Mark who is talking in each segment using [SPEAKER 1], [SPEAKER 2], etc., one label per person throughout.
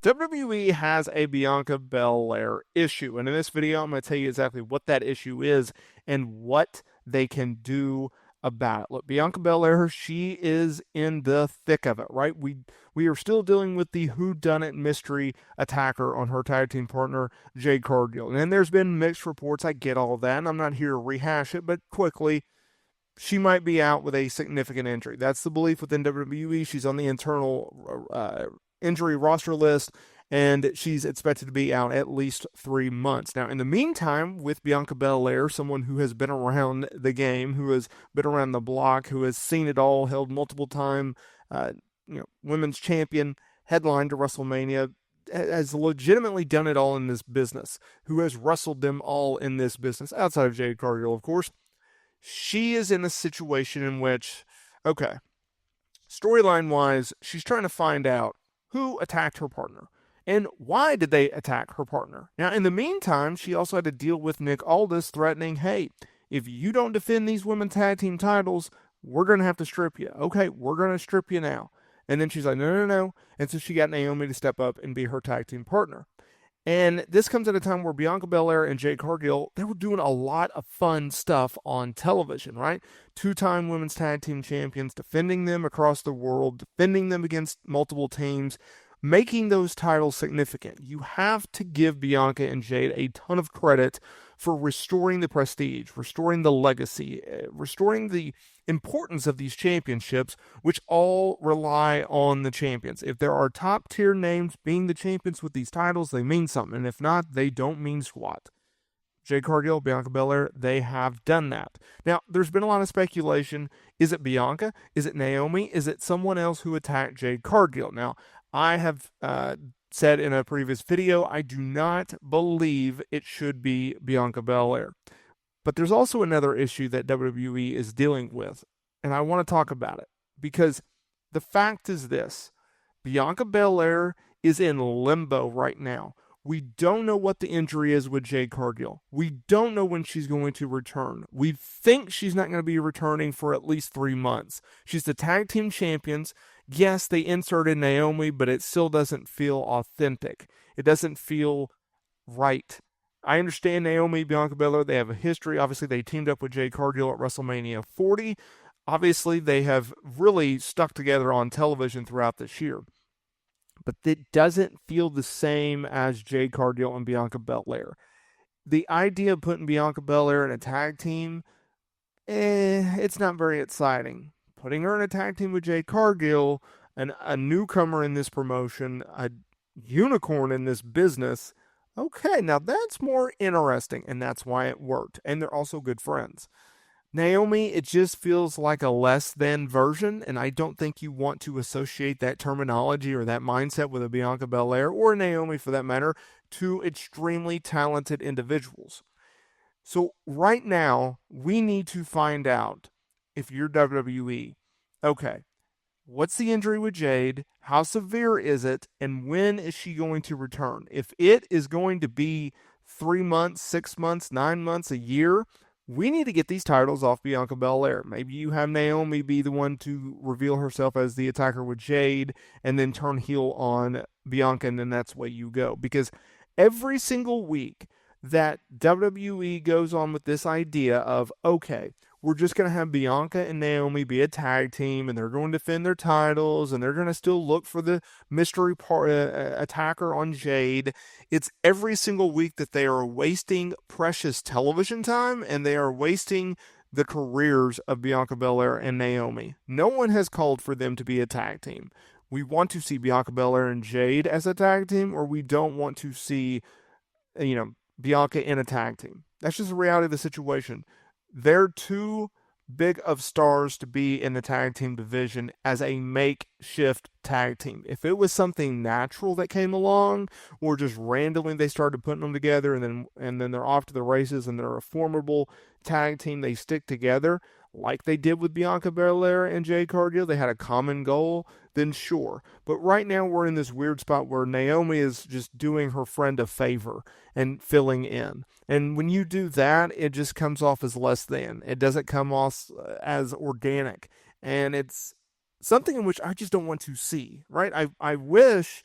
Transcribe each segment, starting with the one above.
[SPEAKER 1] WWE has a Bianca Belair issue, and in this video, I'm going to tell you exactly what that issue is and what they can do about it. Look, Bianca Belair, she is in the thick of it, right? We are still dealing with the whodunit mystery attacker on her tag team partner, Jade Cargill. And there's been mixed reports. I get all that, and I'm not here to rehash it, but quickly, she might be out with a significant injury. That's the belief within WWE. She's on the internal injury roster list, and she's expected to be out at least 3 months. Now, in the meantime, with Bianca Belair, someone who has been around the game, who has been around the block, who has seen it all, held multiple time, women's champion, headline to WrestleMania, has legitimately done it all in this business, who has wrestled them all in this business, outside of Jade Cargill, of course. She is in a situation in which, okay, storyline wise, she's trying to find out who attacked her partner and why did they attack her partner. Now, in the meantime, she also had to deal with Nick Aldis threatening, hey, if you don't defend these women's tag team titles, we're going to have to strip you. Okay, we're going to strip you now. And then she's like, no, no, no. And so she got Naomi to step up and be her tag team partner. And this comes at a time where Bianca Belair and Jade Cargill, they were doing a lot of fun stuff on television, right? Two-time women's tag team champions, defending them across the world, defending them against multiple teams, making those titles significant. You have to give Bianca and Jade a ton of credit for restoring the prestige, restoring the legacy, restoring the importance of these championships, which all rely on the champions. If there are top tier names being the champions with these titles, they mean something. And if not, they don't mean squat. Jade Cargill, Bianca Belair, they have done that. Now, there's been a lot of speculation. Is it Bianca? Is it Naomi? Is it someone else who attacked Jade Cargill? Now, I have said in a previous video, I do not believe it should be Bianca Belair. But there's also another issue that WWE is dealing with, and I want to talk about it because the fact is this: Bianca Belair is in limbo right now. We don't know what the injury is with Jade Cargill. We don't know when she's going to return. We think she's not going to be returning for at least 3 months. She's the tag team champions. Yes, they inserted Naomi, but it still doesn't feel authentic. It doesn't feel right. I understand Naomi, Bianca Belair, they have a history. Obviously, they teamed up with Jade Cargill at WrestleMania 40. Obviously, they have really stuck together on television throughout this year. But it doesn't feel the same as Jade Cargill and Bianca Belair. The idea of putting Bianca Belair in a tag team, it's not very exciting. Putting her in a tag team with Jade Cargill, a newcomer in this promotion, a unicorn in this business, okay, now that's more interesting, and that's why it worked. And they're also good friends. Naomi, it just feels like a less than version, and I don't think you want to associate that terminology or that mindset with a Bianca Belair, or Naomi for that matter, two extremely talented individuals. So right now, we need to find out, if you're WWE, okay, what's the injury with Jade? How severe is it? And when is she going to return? If it is going to be 3 months, 6 months, 9 months, a year, we need to get these titles off Bianca Belair. Maybe you have Naomi be the one to reveal herself as the attacker with Jade and then turn heel on Bianca, and then that's the way you go. Because every single week that WWE goes on with this idea of, okay, we're just going to have Bianca and Naomi be a tag team, and they're going to defend their titles, and they're going to still look for the mystery attacker on Jade. It's every single week that they are wasting precious television time, and they are wasting the careers of Bianca Belair and Naomi. No one has called for them to be a tag team. We want to see Bianca Belair and Jade as a tag team, or we don't want to see, Bianca in a tag team. That's just the reality of the situation. They're too big of stars to be in the tag team division as a makeshift tag team. If it was something natural that came along, or just randomly they started putting them together and then they're off to the races and they're a formidable tag team, they stick together like they did with Bianca Belair and Jade Cargill, they had a common goal, then sure. But right now we're in this weird spot where Naomi is just doing her friend a favor and filling in. And when you do that, it just comes off as less than. It doesn't come off as organic. And it's something in which I just don't want to see, right? I wish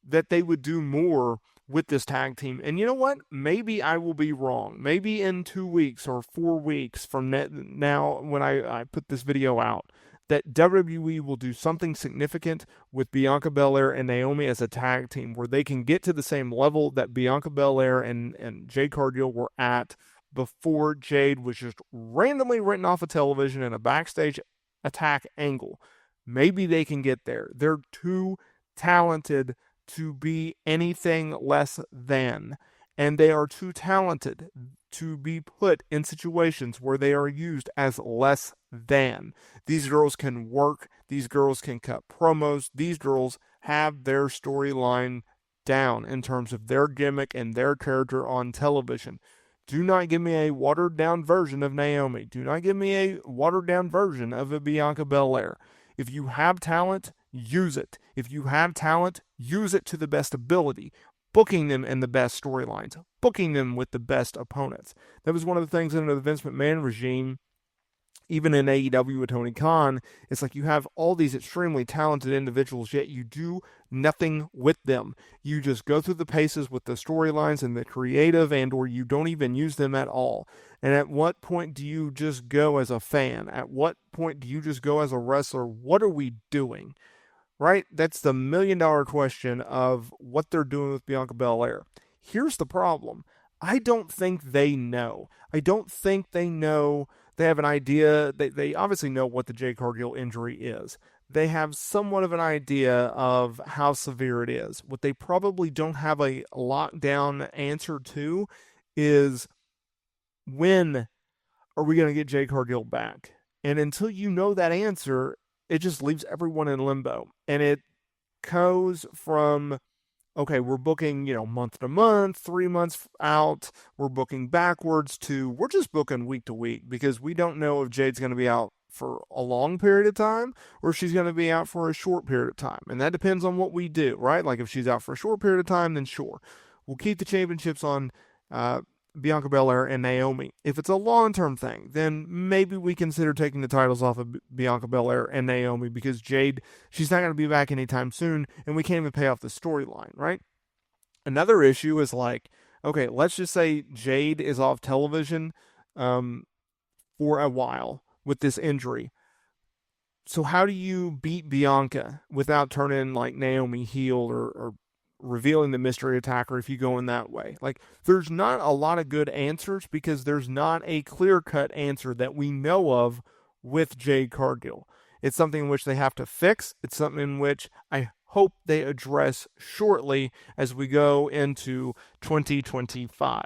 [SPEAKER 1] that they would do more with this tag team. And you know what? Maybe I will be wrong. Maybe in 2 weeks or 4 weeks from now, when I put this video out, that WWE will do something significant with Bianca Belair and Naomi as a tag team where they can get to the same level that Bianca Belair and Jade Cargill were at before Jade was just randomly written off of television in a backstage attack angle. Maybe they can get there. They're too talented to be anything less than. And they are too talented to be put in situations where they are used as less than. These girls can work. These girls can cut promos. These girls have their storyline down in terms of their gimmick and their character on television. Do not give me a watered down version of Naomi. Do not give me a watered down version of a Bianca Belair. If you have talent, use it. If you have talent, use it to the best ability, booking them in the best storylines, booking them with the best opponents. That was one of the things under the Vince McMahon regime, even in AEW with Tony Khan. It's like you have all these extremely talented individuals, yet you do nothing with them. You just go through the paces with the storylines and the creative, and or you don't even use them at all. And at what point do you just go as a fan? At what point do you just go as a wrestler? What are we doing? Right? That's the million-dollar question of what they're doing with Bianca Belair. Here's the problem. I don't think they know. I don't think they know. They have an idea. They obviously know what the Jade Cargill injury is. They have somewhat of an idea of how severe it is. What they probably don't have a lockdown answer to is, when are we going to get Jade Cargill back? And until you know that answer, it just leaves everyone in limbo. And it goes from, okay, we're booking, month to month, 3 months out. We're booking backwards to, we're just booking week to week because we don't know if Jade's going to be out for a long period of time or if she's going to be out for a short period of time. And that depends on what we do, right? Like if she's out for a short period of time, then sure. We'll keep the championships on Bianca Belair and Naomi. If it's a long-term thing, then maybe we consider taking the titles off of Bianca Belair and Naomi because Jade, she's not going to be back anytime soon, and we can't even pay off the storyline, right? Another issue is like, okay, let's just say Jade is off television for a while with this injury. So how do you beat Bianca without turning like Naomi heel or revealing the mystery attacker if you go in that way? Like, there's not a lot of good answers because there's not a clear-cut answer that we know of with Jade Cargill. It's something in which they have to fix. It's something in which I hope they address shortly as we go into 2025.